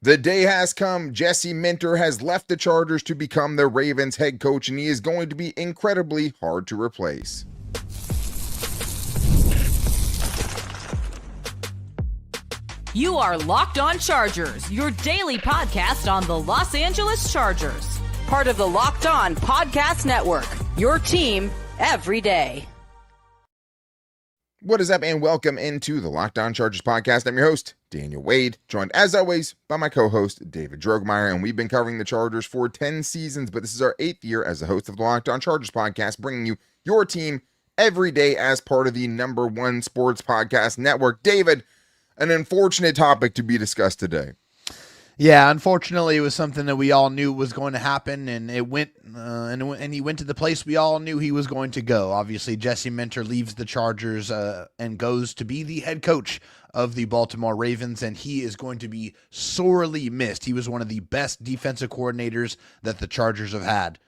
The day has come. Jesse Minter has left the Chargers to become the Ravens head coach, and he is going to be incredibly hard to replace. You are Locked On Chargers, your daily podcast on the Los Angeles Chargers. Part of the Locked On Podcast Network, your team every day. What is up, and welcome into the Locked On Chargers podcast. I'm your host, Daniel Wade, joined as always by my co-host, David Droegemeier, and we've been covering the Chargers for 10 seasons, but this is our 8th year as the host of the Locked On Chargers podcast, bringing you your team every day as part of the #1 sports podcast network. David, an unfortunate topic to be discussed today. Yeah, unfortunately, it was something that we all knew was going to happen, and it went, and he went to the place we all knew he was going to go. Obviously, Jesse Minter leaves the Chargers and goes to be the head coach of the Baltimore Ravens, and he is going to be sorely missed. He was one of the best defensive coordinators that the Chargers have had.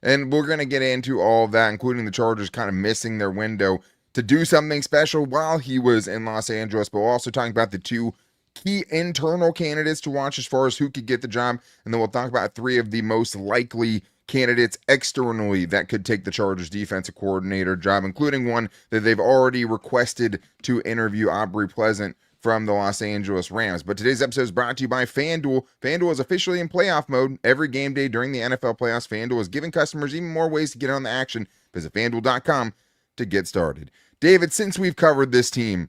And we're going to get into all of that, including the Chargers kind of missing their window to do something special while he was in Los Angeles, but we're also talking about the two key internal candidates to watch as far as who could get the job, and then we'll talk about 3 of the most likely candidates externally that could take the Chargers defensive coordinator job, including one that they've already requested to interview, Aubrey Pleasant from the Los Angeles Rams. But today's episode is brought to you by FanDuel. FanDuel is officially in playoff mode. Every game day during the NFL playoffs, FanDuel is giving customers even more ways to get on the action. Visit FanDuel.com to get started. David, since we've covered this team,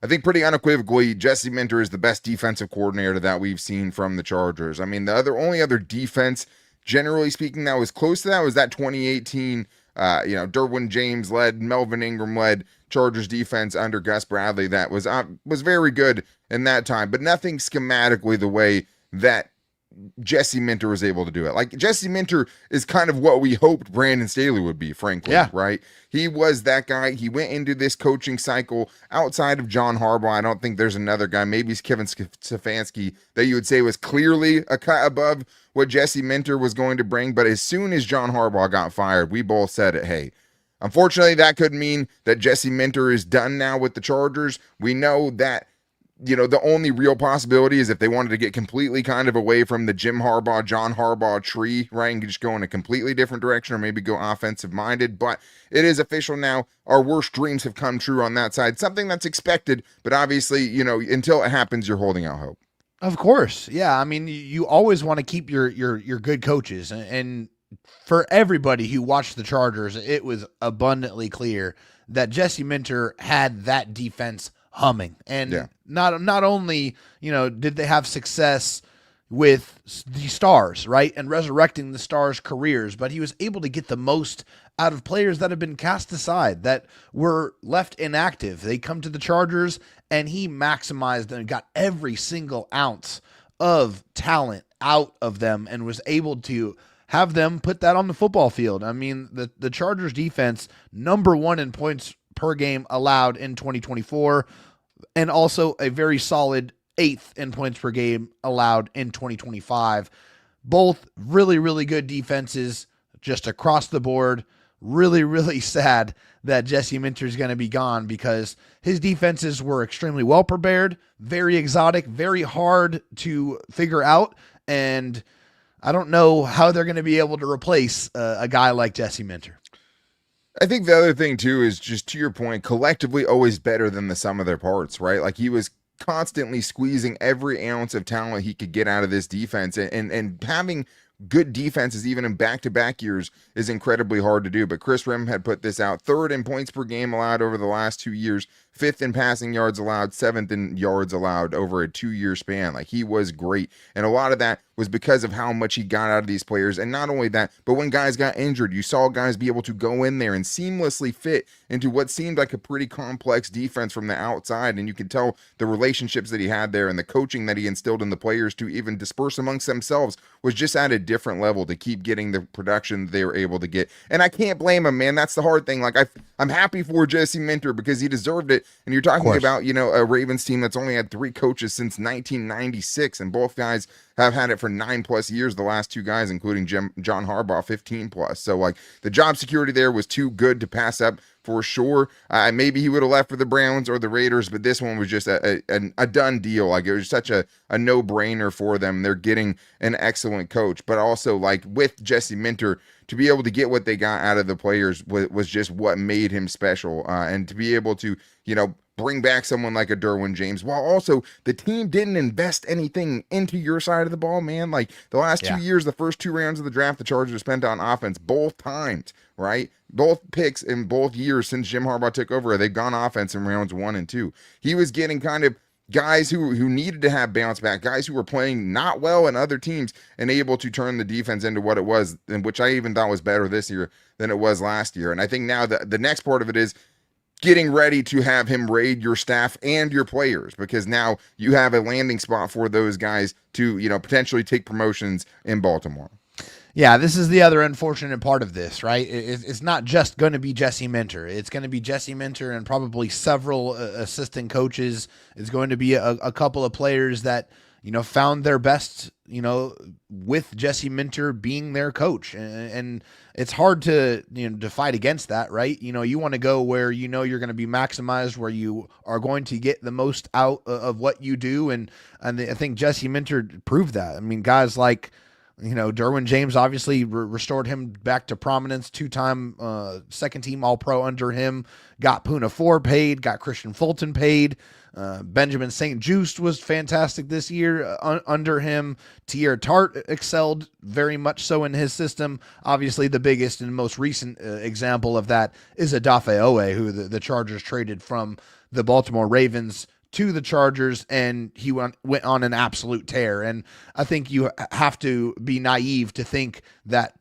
I think pretty unequivocally, Jesse Minter is the best defensive coordinator that we've seen from the Chargers. I mean, the only other defense, generally speaking, that was close to that was that 2018, Derwin James led, Melvin Ingram led Chargers defense under Gus Bradley that was very good in that time, but nothing schematically the way that Jesse Minter was able to do it. Like, Jesse Minter is kind of what we hoped Brandon Staley would be, frankly, right? He was that guy. He went into this coaching cycle outside of John Harbaugh. I don't think there's another guy, maybe it's Kevin Stefanski, that you would say was clearly a cut above what Jesse Minter was going to bring. But as soon as John Harbaugh got fired, we both said it, hey, unfortunately, that could mean that Jesse Minter is done now with the Chargers. We know that, the only real possibility is if they wanted to get completely kind of away from the Jim Harbaugh, John Harbaugh tree, right, and just go in a completely different direction or maybe go offensive-minded. But it is official now. Our worst dreams have come true on that side. Something that's expected, but obviously, until it happens, you're holding out hope. Of course. Yeah, I mean, you always want to keep your good coaches. And for everybody who watched the Chargers, it was abundantly clear that Jesse Minter had that defense humming. And not only, did they have success with the stars, right, and resurrecting the stars' careers, but he was able to get the most out of players that have been cast aside, that were left inactive. They come to the Chargers, and he maximized and got every single ounce of talent out of them and was able to have them put that on the football field. I mean, the Chargers defense, #1 in points per game allowed in 2024, and also a very solid 8th in points per game allowed in 2025. Both really, really good defenses just across the board. Really, really sad that Jesse Minter is going to be gone because his defenses were extremely well prepared, very exotic, very hard to figure out, and I don't know how they're going to be able to replace a guy like Jesse Minter. I think the other thing, too, is just to your point, collectively always better than the sum of their parts, right? Like, he was constantly squeezing every ounce of talent he could get out of this defense, and having good defenses even in back-to-back years is incredibly hard to do. But Chris Rim had put this out: 3rd in points per game allowed over the last 2 years, 5th in passing yards allowed, 7th in yards allowed over a 2-year span. Like, he was great, and a lot of that was because of how much he got out of these players. And not only that, but when guys got injured, you saw guys be able to go in there and seamlessly fit into what seemed like a pretty complex defense from the outside. And you could tell the relationships that he had there and the coaching that he instilled in the players to even disperse amongst themselves was just at a different level to keep getting the production they were able to get. And I can't blame him, man. That's the hard thing. Like, I'm happy for Jesse Minter because he deserved it. it. And you're talking about, a Ravens team that's only had 3 coaches since 1996, and both guys have had it for 9+ years. The last 2 guys, including John Harbaugh, 15+. So like the job security there was too good to pass up for sure. Maybe he would have left for the Browns or the Raiders, but this one was just a done deal. Like it was such a no-brainer for them. They're getting an excellent coach, but also like with Jesse Minter, to be able to get what they got out of the players was just what made him special. And to be able to, bring back someone like a Derwin James, while also the team didn't invest anything into your side of the ball, man. Like the last 2 years, the first 2 rounds of the draft, the Chargers spent on offense both times, right? Both picks in both years since Jim Harbaugh took over, they've gone offense in rounds 1 and 2. He was getting kind of guys who needed to have bounce back, guys who were playing not well in other teams and able to turn the defense into what it was, and which I even thought was better this year than it was last year. And I think now the next part of it is getting ready to have him raid your staff and your players, because now you have a landing spot for those guys to, potentially take promotions in Baltimore. Yeah, this is the other unfortunate part of this, right? It's not just going to be Jesse Minter. It's going to be Jesse Minter and probably several assistant coaches. It's going to be a couple of players that, found their best, with Jesse Minter being their coach. And it's hard to, to fight against that, right? You want to go where you're going to be maximized, where you are going to get the most out of what you do. And I think Jesse Minter proved that. I mean, guys like, Derwin James obviously restored him back to prominence, 2-time second-team All-Pro under him, got Poona Ford paid, got Christian Fulton paid. Benjamin St. Juste was fantastic this year under him. Tier Tart excelled very much so in his system. Obviously, the biggest and most recent example of that is Odafe Owe, who the Chargers traded from the Baltimore Ravens to the Chargers, and he went on an absolute tear. And I think you have to be naive to think that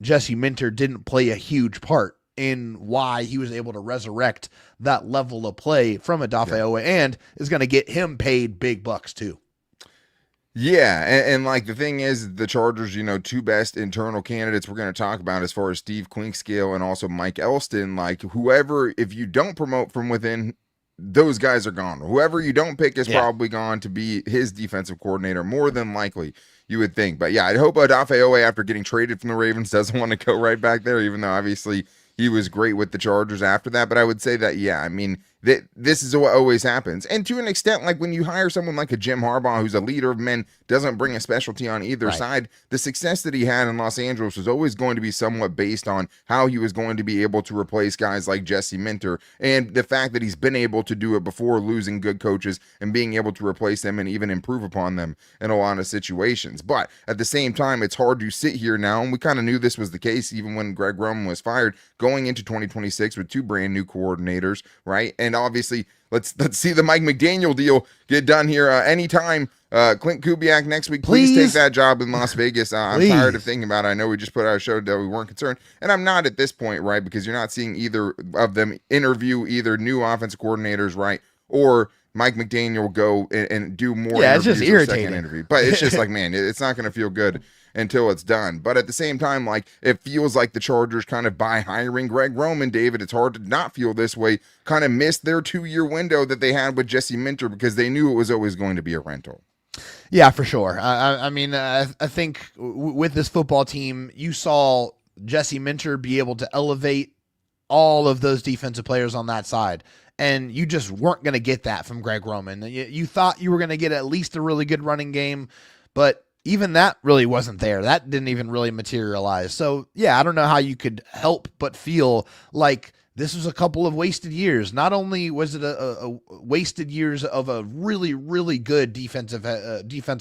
Jesse Minter didn't play a huge part in why he was able to resurrect that level of play from Odafe Owe, and is going to get him paid big bucks too. Yeah, and like the thing is, the Chargers, 2 best internal candidates we're going to talk about as far as Steve Clinkscale and also Mike Elston, like whoever, if you don't promote from within, those guys are gone. Whoever you don't pick is probably gone to be his defensive coordinator, more than likely, you would think. But yeah, I hope Odafe Owe, after getting traded from the Ravens, doesn't want to go right back there, even though obviously he was great with the Chargers after that. But I would say that, this is what always happens. And to an extent, like when you hire someone like a Jim Harbaugh, who's a leader of men, doesn't bring a specialty on either side, the success that he had in Los Angeles was always going to be somewhat based on how he was going to be able to replace guys like Jesse Minter, and the fact that he's been able to do it before losing good coaches and being able to replace them and even improve upon them in a lot of situations. But at the same time, it's hard to sit here now, and we kind of knew this was the case even when Greg Roman was fired, going into 2026 with 2 brand new coordinators, right? And obviously, let's see the Mike McDaniel deal get done here anytime. Clint Kubiak next week, please take that job in Las Vegas. I'm tired of thinking about it. I know we just put out a show that we weren't concerned, and I'm not at this point, right? Because you're not seeing either of them interview either new offensive coordinators, right? Or Mike McDaniel go and do more interviews, it's just irritating. Second interview. But it's just like, man, it's not going to feel good until it's done. But at the same time, like, it feels like the Chargers kind of, by hiring Greg Roman, David, it's hard to not feel this way, kind of missed their 2-year window that they had with Jesse Minter, because they knew it was always going to be a rental. Yeah, for sure. I mean, I think with this football team, you saw Jesse Minter be able to elevate all of those defensive players on that side. And you just weren't going to get that from Greg Roman. You thought you were going to get at least a really good running game, but even that really wasn't there. That didn't even really materialize. So, yeah, I don't know how you could help but feel like this was a couple of wasted years. Not only was it a wasted years of a really, really good defensive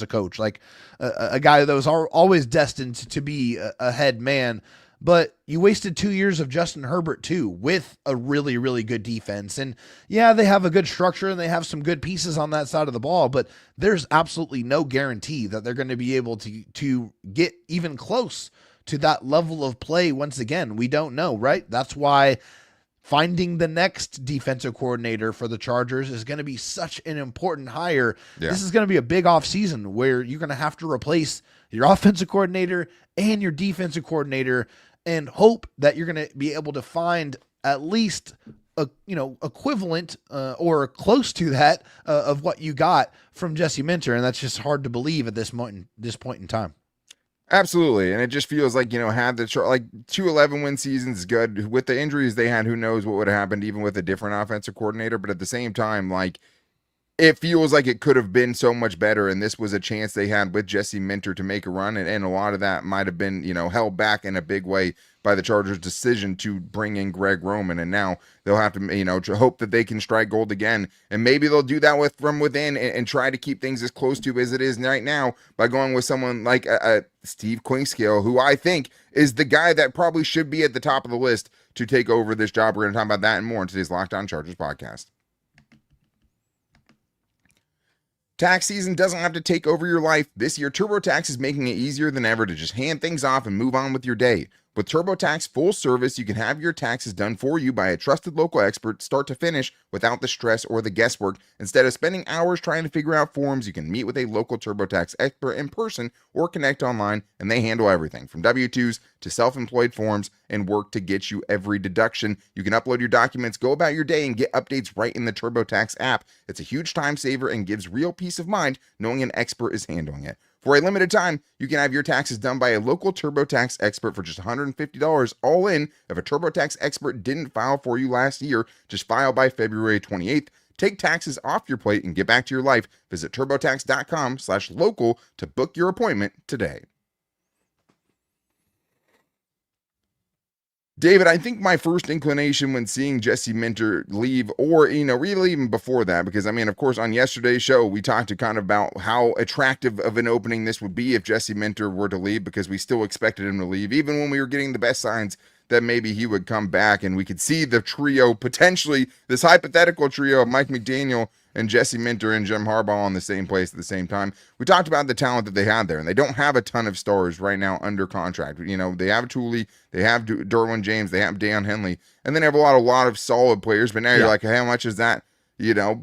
coach, like a guy that was always destined to be a head man, but you wasted 2 years of Justin Herbert too, with a really, really good defense. And yeah, they have a good structure and they have some good pieces on that side of the ball, but there's absolutely no guarantee that they're going to be able to get even close to that level of play. Once again, we don't know, right? That's why finding the next defensive coordinator for the Chargers is going to be such an important hire. Yeah. This is going to be a big offseason where you're going to have to replace your offensive coordinator and your defensive coordinator, and hope that you're going to be able to find at least equivalent or close to that of what you got from Jesse Minter, and that's just hard to believe at this point in time. Absolutely. And it just feels like, had the 2-11 win seasons good. With the injuries they had, who knows what would have happened even with a different offensive coordinator. But at the same time, like, it feels like it could have been so much better, and this was a chance they had with Jesse Minter to make a run, and a lot of that might have been, held back in a big way by the Chargers' decision to bring in Greg Roman, and now they'll have to, to hope that they can strike gold again, and maybe they'll do that from within and try to keep things as close to as it is right now by going with someone like Steve Clinkscale, who I think is the guy that probably should be at the top of the list to take over this job. We're going to talk about that and more in today's Locked On Chargers podcast. Tax season doesn't have to take over your life. This year, TurboTax is making it easier than ever to just hand things off and move on with your day. With TurboTax full service, you can have your taxes done for you by a trusted local expert start to finish without the stress or the guesswork. Instead of spending hours trying to figure out forms, you can meet with a local TurboTax expert in person or connect online, and they handle everything from W-2s to self-employed forms and work to get you every deduction. You can upload your documents, go about your day, and get updates right in the TurboTax app. It's a huge time saver and gives real peace of mind knowing an expert is handling it. For a limited time, you can have your taxes done by a local TurboTax expert for just $150 all in. If a TurboTax expert didn't file for you last year, just file by February 28th. Take taxes off your plate and get back to your life. Visit TurboTax.com/local to book your appointment today. David, I think my first inclination when seeing Jesse Minter leave, or, really even before that, because, of course, on yesterday's show, we talked kind of about how attractive of an opening this would be if Jesse Minter were to leave, because we still expected him to leave, even when we were getting the best signs that maybe he would come back, and we could see the trio, potentially this hypothetical trio of Mike McDaniel and Jesse Minter and Jim Harbaugh in the same place at the same time. We talked about the talent that they had there, and they don't have a ton of stars right now under contract. They have Tooley, they have Derwin James, they have Dan Henley, and then they have a lot of solid players, but now you're like, how much is that,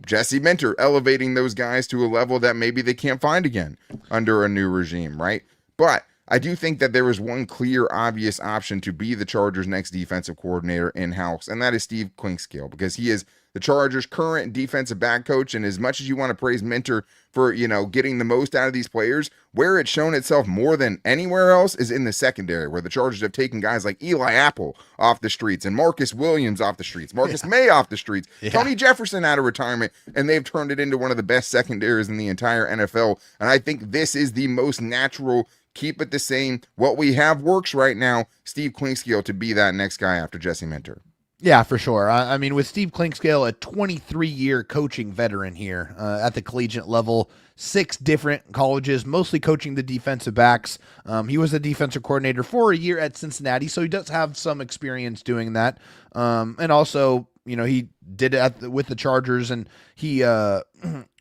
Jesse Minter elevating those guys to a level that maybe they can't find again under a new regime, right? But I do think that there is one clear, obvious option to be the Chargers' next defensive coordinator in-house, and that is Steve Clinkscale, because he is the Chargers' current defensive back coach, and as much as you want to praise Minter for, getting the most out of these players, where it's shown itself more than anywhere else is in the secondary, where the Chargers have taken guys like Eli Apple off the streets and Marcus Williams off the streets, Marcus May off the streets, Tony Jefferson out of retirement, and they've turned it into one of the best secondaries in the entire NFL, and I think this is the most natural, keep it the same, what we have works right now, Steve Clinkscale to be that next guy after Jesse Minter. Yeah, for sure. With Steve Clinkscale, a 23-year coaching veteran here at the collegiate level, 6 different colleges, mostly coaching the defensive backs. He was a defensive coordinator for a year at Cincinnati, so he does have some experience doing that. And also, he did it with the Chargers, and he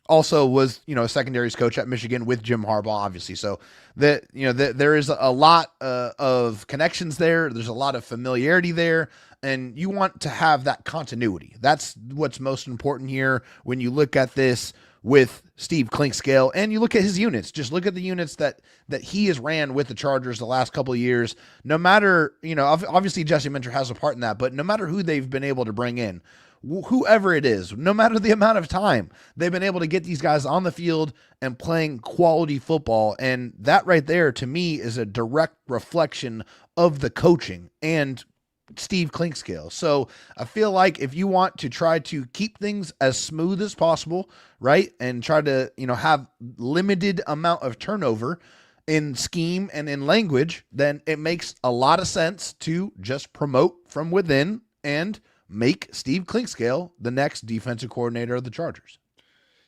also was, a secondaries coach at Michigan with Jim Harbaugh, obviously. So there is a lot of connections there. There's a lot of familiarity there. And you want to have that continuity. That's what's most important here when you look at this with Steve Clinkscale and you look at his units. Just look at the units that he has ran with the Chargers the last couple of years. No matter, obviously Jesse Minter has a part in that, but no matter who they've been able to bring in, whoever it is, no matter the amount of time, they've been able to get these guys on the field and playing quality football. And that right there, to me, is a direct reflection of the coaching and Steve Clinkscale. So I feel like if you want to try to keep things as smooth as possible, right, and try to, have limited amount of turnover in scheme and in language, then it makes a lot of sense to just promote from within and make Steve Clinkscale the next defensive coordinator of the Chargers.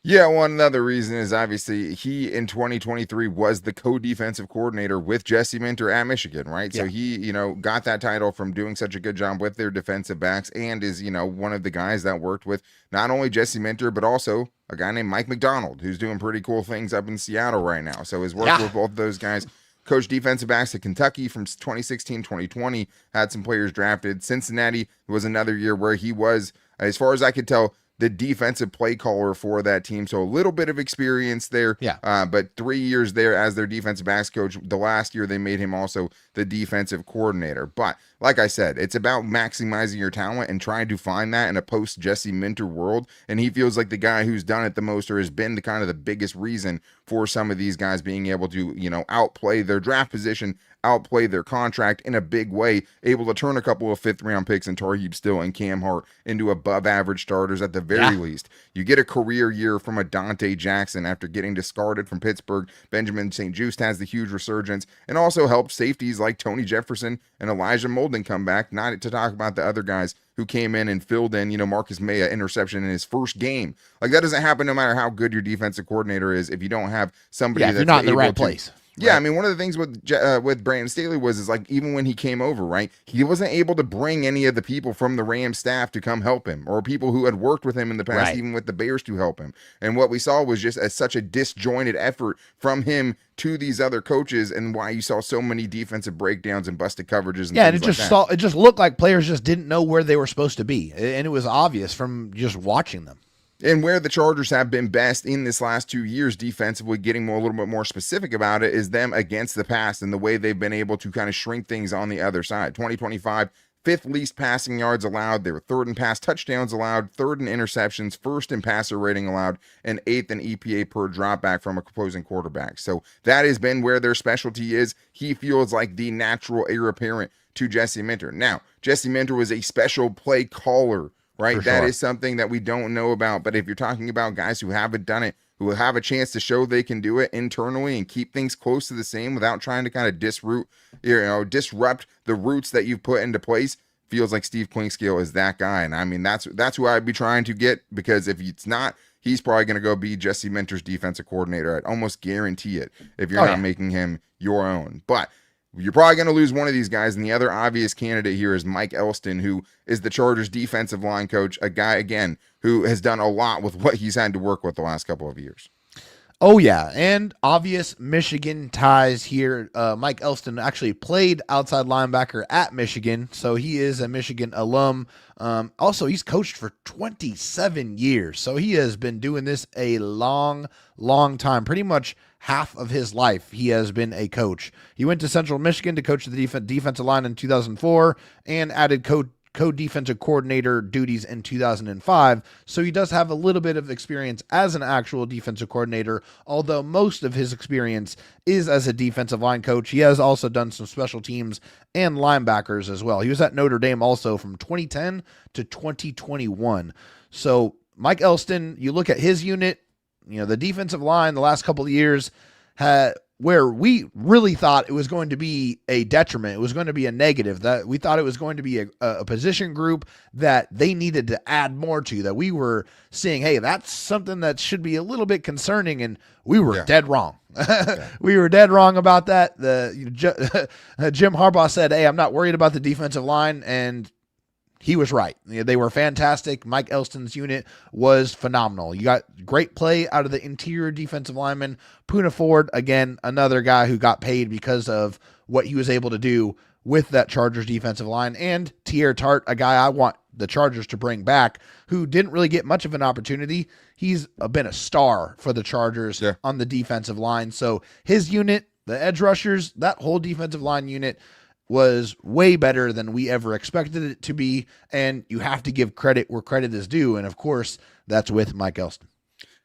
Yeah, one other reason is obviously he in 2023 was the co-defensive coordinator with Jesse Minter at Michigan, right? Yeah. So he, got that title from doing such a good job with their defensive backs and is, one of the guys that worked with not only Jesse Minter, but also a guy named Mike McDonald, who's doing pretty cool things up in Seattle right now. So his work with both of those guys. Coached defensive backs at Kentucky from 2016, 2020, had some players drafted. Cincinnati was another year where he was, as far as I could tell, the defensive play caller for that team. So a little bit of experience there. Yeah. But 3 years there as their defensive backs coach. The last year they made him also the defensive coordinator. But like I said, it's about maximizing your talent and trying to find that in a post Jesse Minter world. And he feels like the guy who's done it the most, or has been the kind of the biggest reason for some of these guys being able to, outplay their draft position, outplay their contract in a big way, able to turn a couple of 5th round picks in Tarheeb Still and Cam Hart into above average starters at the very least. You get a career year from a Dante Jackson after getting discarded from Pittsburgh. Benjamin St. Juste has the huge resurgence, and also helped safeties like Tony Jefferson and Elijah Molden come back, not to talk about the other guys who came in and filled in, Marcus May, interception in his first game. Like, that doesn't happen no matter how good your defensive coordinator is if you don't have somebody that's if you're not in the right to, place. Yeah, right. I mean, one of the things with Brandon Staley was like, even when he came over, right, he wasn't able to bring any of the people from the Rams staff to come help him, or people who had worked with him in the past, Right. even with the Bears, to help him. And what we saw was just such a disjointed effort from him to these other coaches, and why you saw so many defensive breakdowns and busted coverages. And And things it just looked like players just didn't know where they were supposed to be, and it was obvious from just watching them. And where the Chargers have been best in this last 2 years defensively, getting a little bit more specific about it, is them against the pass and the way they've been able to kind of shrink things on the other side. 2025, 5th least passing yards allowed. They were 3rd in pass touchdowns allowed, 3rd in interceptions, 1st in passer rating allowed, and 8th in EPA per dropback from opposing quarterback. So that has been where their specialty is. He feels like the natural heir apparent to Jesse Minter. Now, Jesse Minter was a special play caller, right? For That sure. is something that we don't know about. But if you're talking about guys who haven't done it, who have a chance to show they can do it internally and keep things close to the same without trying to kind of disrupt the roots that you've put into place, feels like Steve Clinkscale is that guy. And I mean, that's who I'd be trying to get, because if it's not, he's probably going to go be Jesse Minter's defensive coordinator. I'd almost guarantee it if you're not making him your own. But you're probably going to lose one of these guys, and the other obvious candidate here is Mike Elston, who is the Chargers defensive line coach, a guy, again, who has done a lot with what he's had to work with the last couple of years. Oh, yeah, and obvious Michigan ties here. Mike Elston actually played outside linebacker at Michigan, so he is a Michigan alum. Also, he's coached for 27 years, so he has been doing this a long, long time. Pretty much half of his life he has been a coach. He went to Central Michigan to coach the defensive line in 2004 and added co-defensive coordinator duties in 2005. So he does have a little bit of experience as an actual defensive coordinator, although most of his experience is as a defensive line coach. He has also done some special teams and linebackers as well. He was at Notre Dame also from 2010 to 2021. So Mike Elston, you look at his unit, the defensive line the last couple of years had, where we really thought it was going to be a detriment, it was going to be a negative, that we thought it was going to be a position group that they needed to add more to, that we were seeing, hey, that's something that should be a little bit concerning, and we were dead wrong. We were dead wrong about that. Jim Harbaugh said, hey, I'm not worried about the defensive line, and he was right. They were fantastic. Mike Elston's unit was phenomenal. You got great play out of the interior defensive lineman. Poona Ford, again, another guy who got paid because of what he was able to do with that Chargers defensive line. And Teair Tart, a guy I want the Chargers to bring back, who didn't really get much of an opportunity. He's been a star for the Chargers on the defensive line. So his unit, the edge rushers, that whole defensive line unit was way better than we ever expected it to be, and you have to give credit where credit is due, and of course, that's with Mike Elston.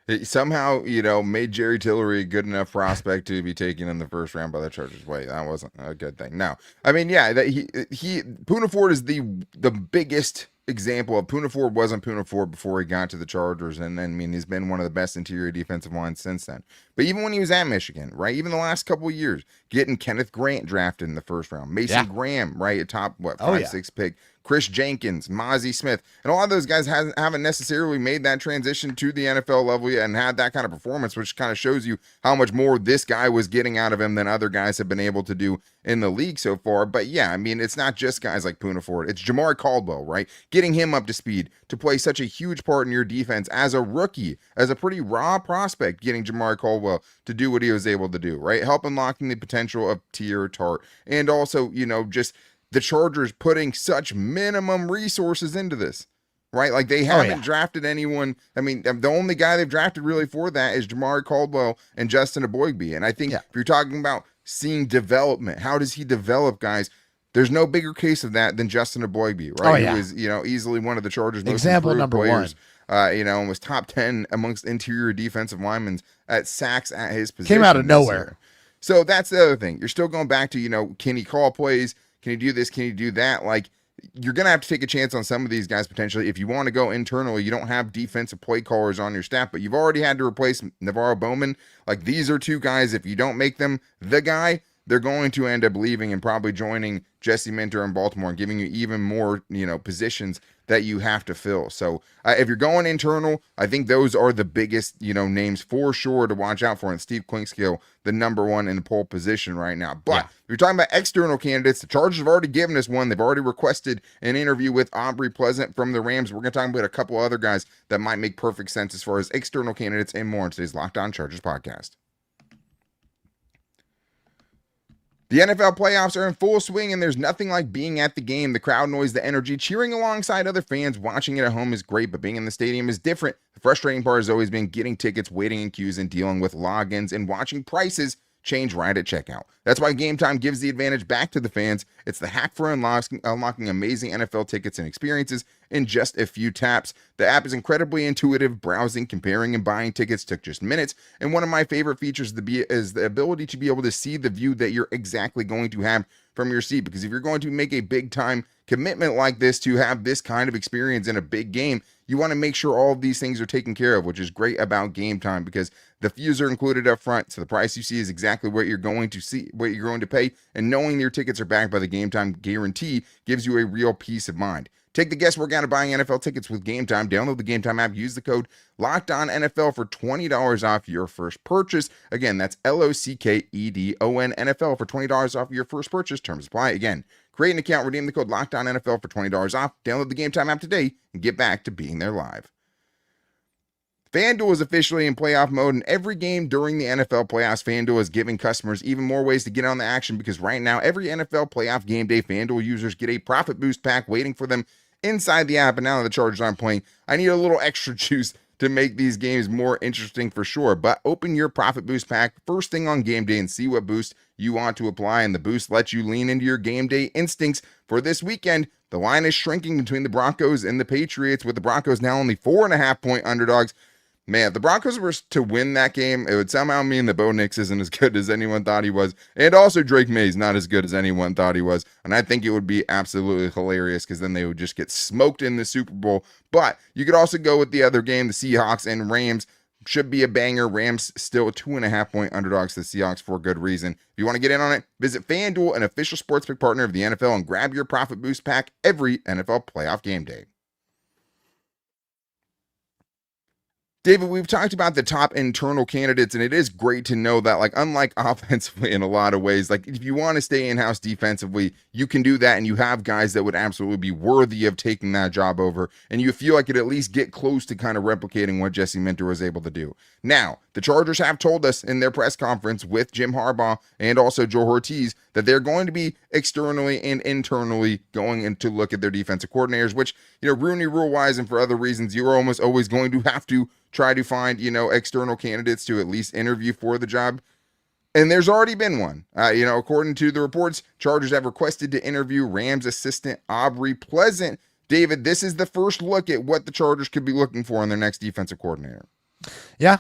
It somehow, made Jerry Tillery a good enough prospect to be taken in the first round by the Chargers. Wait, that wasn't a good thing. No, I mean, Poona Ford is the biggest example of Poona Ford wasn't Poona Ford before he got to the Chargers, and then, I mean, he's been one of the best interior defensive lines since then. But even when he was at Michigan, right, even the last couple of years, getting Kenneth Grant drafted in the first round, Mason Graham, right, a top 5-6 pick, Chris Jenkins, Mozzie Smith, and a lot of those guys haven't necessarily made that transition to the NFL level yet and had that kind of performance, which kind of shows you how much more this guy was getting out of him than other guys have been able to do in the league so far. But yeah, I mean, it's not just guys like Poona Ford. It's Jamar Caldwell, right? Getting him up to speed to play such a huge part in your defense as a rookie, as a pretty raw prospect, getting Jamar Caldwell to do what he was able to do, right? Help unlocking the potential of Teair Tart. And also, just the Chargers putting such minimum resources into this, right? Like they haven't drafted anyone. I mean, the only guy they've drafted really for that is Jamari Caldwell and Justin Eboigbe. And I think if you're talking about seeing development, how does he develop guys? There's no bigger case of that than Justin Eboigbe, right? Who is, easily one of the Chargers' most example improved number players. one. And was top 10 amongst interior defensive linemen at sacks at his position. Came out of nowhere. So that's the other thing. You're still going back to, can he call plays? Can he do this? Can he do that? Like, you're going to have to take a chance on some of these guys potentially. If you want to go internally, you don't have defensive play callers on your staff, but you've already had to replace Navarro Bowman. Like, these are two guys, if you don't make them the guy, they're going to end up leaving and probably joining Jesse Minter in Baltimore and giving you even more, positions that you have to fill. So if you're going internal, I think those are the biggest, names for sure to watch out for. And Steve Clinkscale, the number one in the pole position right now. But if you're talking about external candidates, the Chargers have already given us one. They've already requested an interview with Aubrey Pleasant from the Rams. We're going to talk about a couple other guys that might make perfect sense as far as external candidates and more in today's Locked On Chargers podcast. The NFL playoffs are in full swing, and there's nothing like being at the game. The crowd noise, the energy, cheering alongside other fans, watching it at home is great, but being in the stadium is different. The frustrating part has always been getting tickets, waiting in queues, and dealing with logins and watching prices change right at checkout. That's why Game Time gives the advantage back to the fans. It's the hack for unlocking amazing NFL tickets and experiences in just a few taps. The app is incredibly intuitive. Browsing, comparing, and buying tickets took just minutes. And one of my favorite features is the ability to be able to see the view that you're exactly going to have from your seat. Because if you're going to make a big time commitment like this to have this kind of experience in a big game, you want to make sure all of these things are taken care of, which is great about Game Time because the fees are included up front. So the price you see is exactly what you're going to see, what you're going to pay. And knowing your tickets are backed by the Game Time guarantee gives you a real peace of mind. Take the guesswork out of buying NFL tickets with Game Time. Download the Game Time app. Use the code LOCKEDONNFL for $20 off your first purchase. Again, that's LOCKEDON NFL for $20 off your first purchase. Terms apply. Again, create an account. Redeem the code LOCKEDONNFL for $20 off. Download the Game Time app today and get back to being there live. FanDuel is officially in playoff mode, and every game during the NFL playoffs, FanDuel is giving customers even more ways to get on the action because right now, every NFL playoff game day, FanDuel users get a profit boost pack waiting for them inside the app. And now that the Chargers aren't playing, I need a little extra juice to make these games more interesting for sure. But open your profit boost pack first thing on game day and see what boost you want to apply. And the boost lets you lean into your game day instincts for this weekend. The line is shrinking between the Broncos and the Patriots, with the Broncos now only 4.5-point underdogs. Man, if the Broncos were to win that game, it would somehow mean that Bo Nix isn't as good as anyone thought he was. And also Drake May's not as good as anyone thought he was. And I think it would be absolutely hilarious because then they would just get smoked in the Super Bowl. But you could also go with the other game, the Seahawks and Rams. Should be a banger. Rams still 2.5-point underdogs to the Seahawks for good reason. If you want to get in on it, visit FanDuel, an official sportsbook partner of the NFL, and grab your profit boost pack every NFL playoff game day. David, we've talked about the top internal candidates, and it is great to know that, like, unlike offensively in a lot of ways, like, if you want to stay in-house defensively, you can do that, and you have guys that would absolutely be worthy of taking that job over, and you feel like it at least get close to kind of replicating what Jesse Minter was able to do. Now, the Chargers have told us in their press conference with Jim Harbaugh and also Joe Ortiz that they're going to be externally and internally going in to look at their defensive coordinators, which, Rooney Rule-wise and for other reasons, you're almost always going to have to try to find, external candidates to at least interview for the job. And there's already been one. According to the reports, Chargers have requested to interview Rams assistant Aubrey Pleasant. David, this is the first look at what the Chargers could be looking for in their next defensive coordinator. Yeah.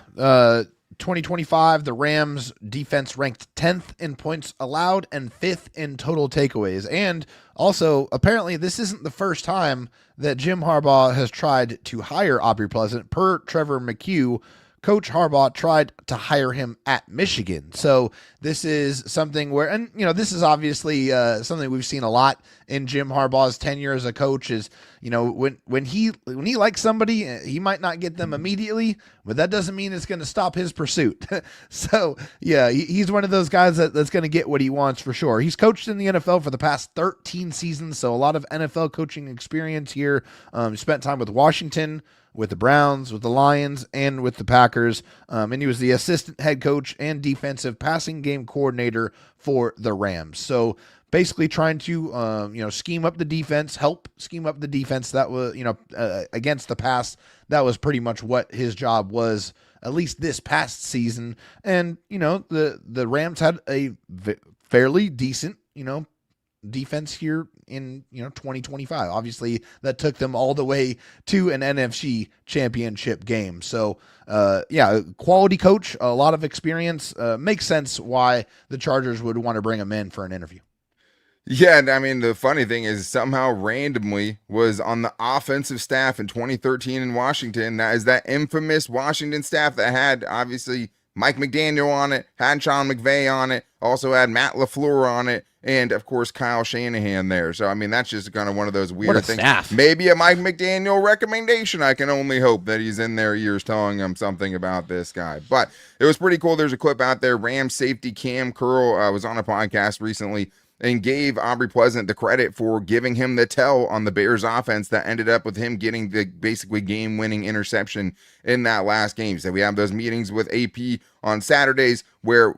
2025, the Rams defense ranked 10th in points allowed and 5th in total takeaways. And also, apparently, this isn't the first time that Jim Harbaugh has tried to hire Aubrey Pleasant. Per Trevor McHugh, Coach Harbaugh tried to hire him at Michigan. So this is something where, and this is obviously something we've seen a lot in Jim Harbaugh's tenure as a coach is, when he likes somebody, he might not get them immediately, but that doesn't mean it's going to stop his pursuit. So yeah, he's one of those guys that's going to get what he wants for sure. He's coached in the NFL for the past 13 seasons. So a lot of NFL coaching experience here. Spent time with Washington, with the Browns, with the Lions, and with the Packers. And he was the assistant head coach and defensive passing game coordinator for the Rams. So basically trying to, scheme up the defense, help scheme up the defense. That was, against the pass. That was pretty much what his job was, at least this past season. And, the Rams had a fairly decent, defense here in 2025. Obviously that took them all the way to an NFC championship game. So quality coach, a lot of experience, makes sense why the Chargers would want to bring him in for an interview. Yeah, and I mean, the funny thing is somehow randomly was on the offensive staff in 2013 in Washington. That is that infamous Washington staff that had obviously Mike McDaniel on it, had Sean McVay on it, also had Matt LaFleur on it, and of course Kyle Shanahan there. So I mean, that's just kind of one of those weird things. Staff. Maybe a Mike McDaniel recommendation. I can only hope that he's in their ears telling them something about this guy. But it was pretty cool. There's a clip out there. Rams safety Cam Curl was on a podcast recently and gave Aubrey Pleasant the credit for giving him the tell on the Bears offense that ended up with him getting the basically game-winning interception in that last game. So we have those meetings with AP on Saturdays where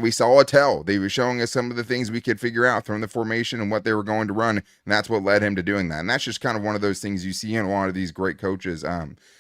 we saw a tell. They were showing us some of the things we could figure out from the formation and what they were going to run, and that's what led him to doing that. And that's just kind of one of those things you see in a lot of these great coaches.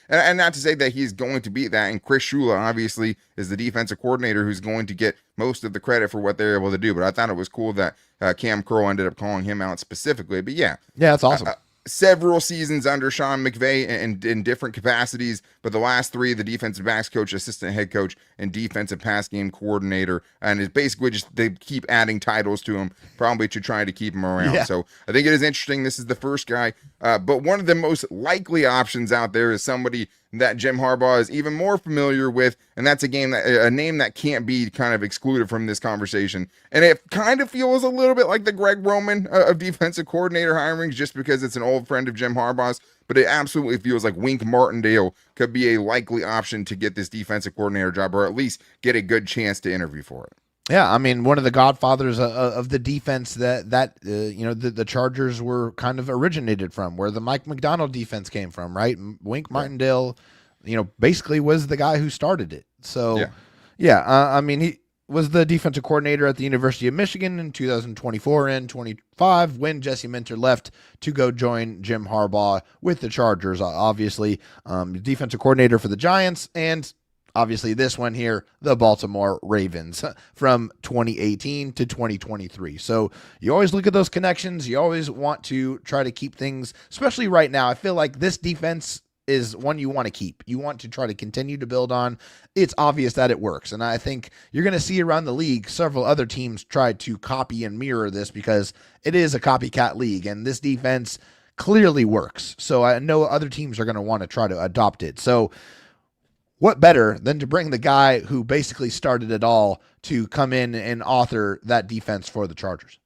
And not to say that he's going to be that. And Chris Shula, obviously, is the defensive coordinator who's going to get most of the credit for what they're able to do. But I thought it was cool that Cam Curl ended up calling him out specifically. But yeah, that's awesome. Several seasons under Sean McVay in different capacities, but the last three, the defensive backs coach, assistant head coach, and defensive pass game coordinator, and it's basically just they keep adding titles to him, probably to try to keep him around. Yeah. So I think it is interesting. This is the first guy, but one of the most likely options out there is somebody that Jim Harbaugh is even more familiar with, and that's a name that can't be kind of excluded from this conversation. And it kind of feels a little bit like the Greg Roman of defensive coordinator hirings, just because it's an old friend of Jim Harbaugh's, but it absolutely feels like Wink Martindale could be a likely option to get this defensive coordinator job, or at least get a good chance to interview for it. Yeah, I mean, one of the godfathers of the defense that the Chargers were kind of originated from, where the Mike McDonald defense came from, right? Wink Martindale, basically was the guy who started it. So, I mean, he was the defensive coordinator at the University of Michigan in 2024 and 25 when Jesse Minter left to go join Jim Harbaugh with the Chargers. Obviously, defensive coordinator for the Giants, and obviously this one here, the Baltimore Ravens from 2018 to 2023. So you always look at those connections. You always want to try to keep things, especially right now. I feel like this defense is one you want to keep. You want to try to continue to build on. It's obvious that it works. And I think you're going to see around the league several other teams try to copy and mirror this, because it is a copycat league and this defense clearly works. So I know other teams are going to want to try to adopt it. So what better than to bring the guy who basically started it all to come in and author that defense for the Chargers?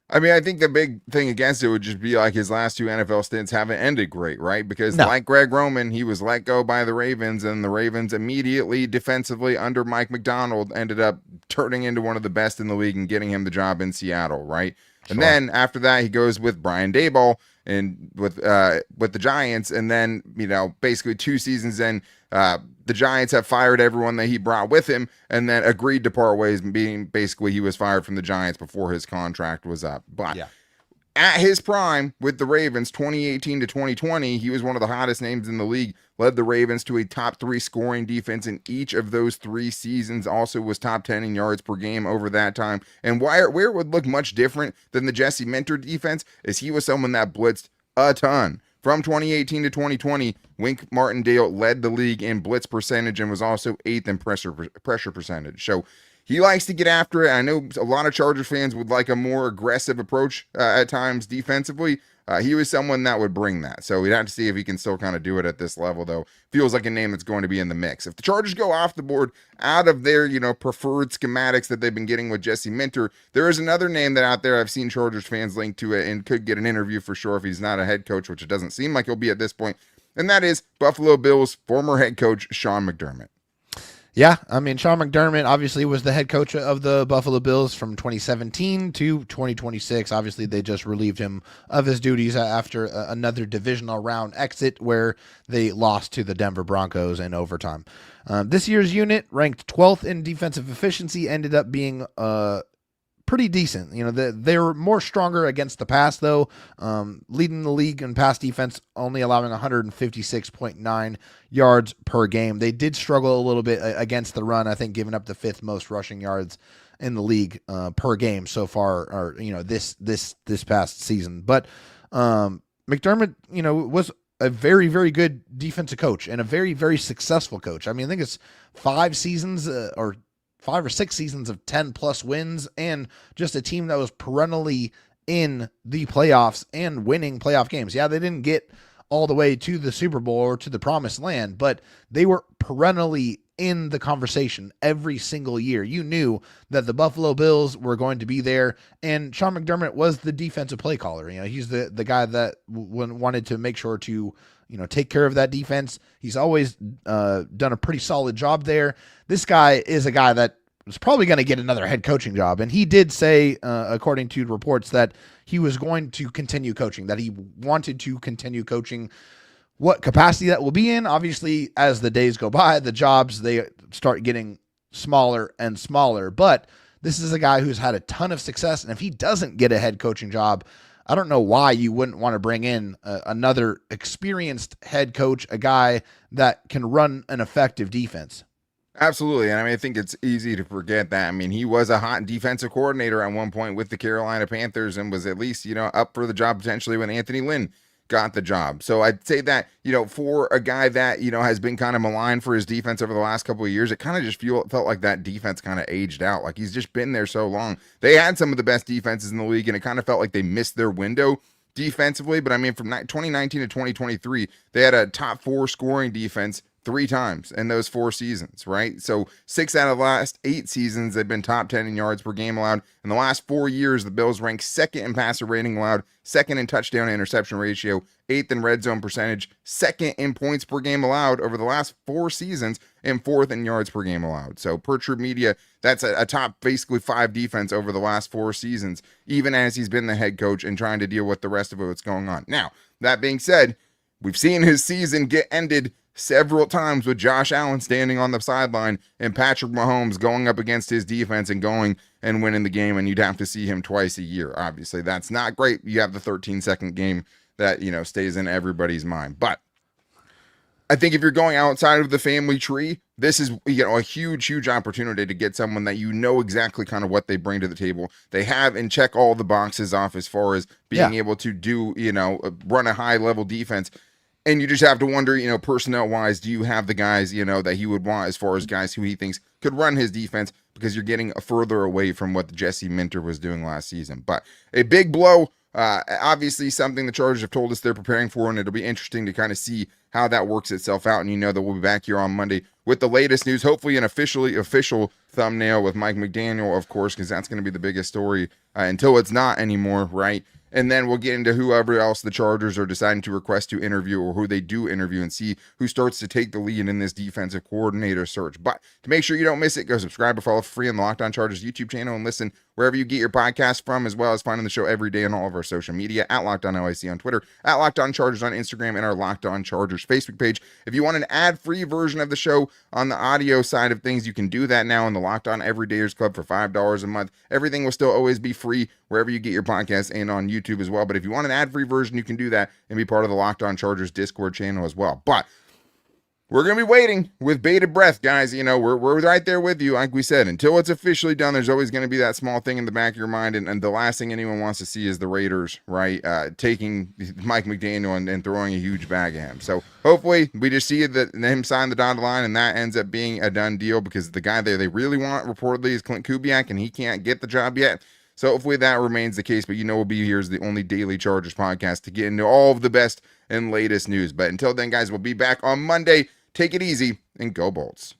I mean, I think the big thing against it would just be like his last two NFL stints haven't ended great, right? Because like Greg Roman, he was let go by the Ravens, and the Ravens immediately defensively under Mike McDonald ended up turning into one of the best in the league and getting him the job in Seattle, right? Sure. And then after that, he goes with Brian Daboll and with the Giants, and then basically 2 seasons in, the Giants have fired everyone that he brought with him, and then agreed to part ways, being basically he was fired from the Giants before his contract was up. But at his prime with the Ravens, 2018 to 2020, he was one of the hottest names in the league, led the Ravens to a top 3 scoring defense in each of those 3 seasons, also was top 10 in yards per game over that time. And where it would look much different than the Jesse Minter defense is he was someone that blitzed a ton. From 2018 to 2020, Wink Martindale led the league in blitz percentage and was also 8th in pressure percentage. So he likes to get after it. I know a lot of Chargers fans would like a more aggressive approach at times defensively. He was someone that would bring that. So we'd have to see if he can still kind of do it at this level, though. Feels like a name that's going to be in the mix. If the Chargers go off the board out of their, preferred schematics that they've been getting with Jesse Minter, there is another name that out there I've seen Chargers fans link to it and could get an interview for sure if he's not a head coach, which it doesn't seem like he'll be at this point. And that is Buffalo Bills former head coach Sean McDermott. Yeah, I mean, Sean McDermott obviously was the head coach of the Buffalo Bills from 2017 to 2026. Obviously, they just relieved him of his duties after another divisional round exit where they lost to the Denver Broncos in overtime. This year's unit, ranked 12th in defensive efficiency, ended up being pretty decent. You know, they were more stronger against the pass, though, leading the league in pass defense, only allowing 156.9 yards per game. They did struggle a little bit against the run, I think, giving up the 5th most rushing yards in the league per game so far, or, you know, this past season. But McDermott, you know, was a very, very good defensive coach and a very, very successful coach. I mean, I think it's 5 seasons or 5 or 6 seasons of 10 plus wins, and just a team that was perennially in the playoffs and winning playoff games. Yeah, they didn't get all the way to the Super Bowl or to the promised land, but they were perennially in the conversation every single year. You knew that the Buffalo Bills were going to be there, and Sean McDermott was the defensive play caller. You know, he's the guy that wanted to make sure to, you know, take care of that defense. He's always done a pretty solid job there. This guy is a guy that was probably going to get another head coaching job, and he did say, according to reports, that he was going to continue coaching, that he wanted to continue coaching. What capacity that will be in, obviously, as the days go by, the jobs, they start getting smaller and smaller. But this is a guy who's had a ton of success, and if he doesn't get a head coaching job, I don't know why you wouldn't want to bring in another experienced head coach, a guy that can run an effective defense. Absolutely. And I mean, I think it's easy to forget that. I mean, he was a hot defensive coordinator at one point with the Carolina Panthers and was at least, you know, up for the job potentially when Anthony Lynn got the job. So I'd say that, you know, for a guy that, you know, has been kind of maligned for his defense over the last couple of years, it kind of just felt like that defense kind of aged out. Like he's just been there so long. They had some of the best defenses in the league, and it kind of felt like they missed their window defensively. But I mean, from 2019 to 2023, they had a top 4 scoring defense 3 times in those 4 seasons, right? So 6 out of the last 8 seasons, they've been top 10 in yards per game allowed. In the last 4 years, the Bills ranked 2nd in passer rating allowed, 2nd in touchdown to interception ratio, 8th in red zone percentage, 2nd in points per game allowed over the last 4 seasons, and 4th in yards per game allowed. So per True Media, that's a top basically 5 defense over the last 4 seasons, even as he's been the head coach and trying to deal with the rest of what's going on. Now, that being said, we've seen his season get ended several times with Josh Allen standing on the sideline and Patrick Mahomes going up against his defense and going and winning the game, and you'd have to see him twice a year. Obviously, that's not great. You have the 13-second game that, you know, stays in everybody's mind. But I think if you're going outside of the family tree, this is, you know, a huge, huge opportunity to get someone that you know exactly kind of what they bring to the table. They have and check all the boxes off as far as being able to do, you know, run a high-level defense. And you just have to wonder, you know, personnel-wise, do you have the guys, you know, that he would want as far as guys who he thinks could run his defense, because you're getting further away from what Jesse Minter was doing last season. But a big blow, obviously something the Chargers have told us they're preparing for, and it'll be interesting to kind of see how that works itself out. And you know that we'll be back here on Monday with the latest news, hopefully an official thumbnail with Mike McDaniel, of course, because that's going to be the biggest story until it's not anymore, right? And then we'll get into whoever else the Chargers are deciding to request to interview, or who they do interview, and see who starts to take the lead in this defensive coordinator search. But to make sure you don't miss it, go subscribe or follow for free on the Locked On Chargers YouTube channel, and listen wherever you get your podcast from, as well as finding the show every day on all of our social media, at Locked On LIC on Twitter, at Locked On Chargers on Instagram, and our Locked On Chargers Facebook page. If you want an ad-free version of the show on the audio side of things, you can do that now in the Locked On Everydayers Club for $5 a month. Everything will still always be free wherever you get your podcasts, and on YouTube as well. But if you want an ad-free version, you can do that and be part of the Locked On Chargers Discord channel as well. But we're going to be waiting with bated breath, guys. You know, we're right there with you. Like we said, until it's officially done, there's always going to be that small thing in the back of your mind. And the last thing anyone wants to see is the Raiders, right, taking Mike McDaniel and throwing a huge bag at him. So hopefully we just see him sign the dotted line, and that ends up being a done deal, because the guy there they really want reportedly is Clint Kubiak, and he can't get the job yet. So hopefully that remains the case. But you know we'll be here as the only daily Chargers podcast to get into all of the best and latest news. But until then, guys, we'll be back on Monday. Take it easy and go Bolts.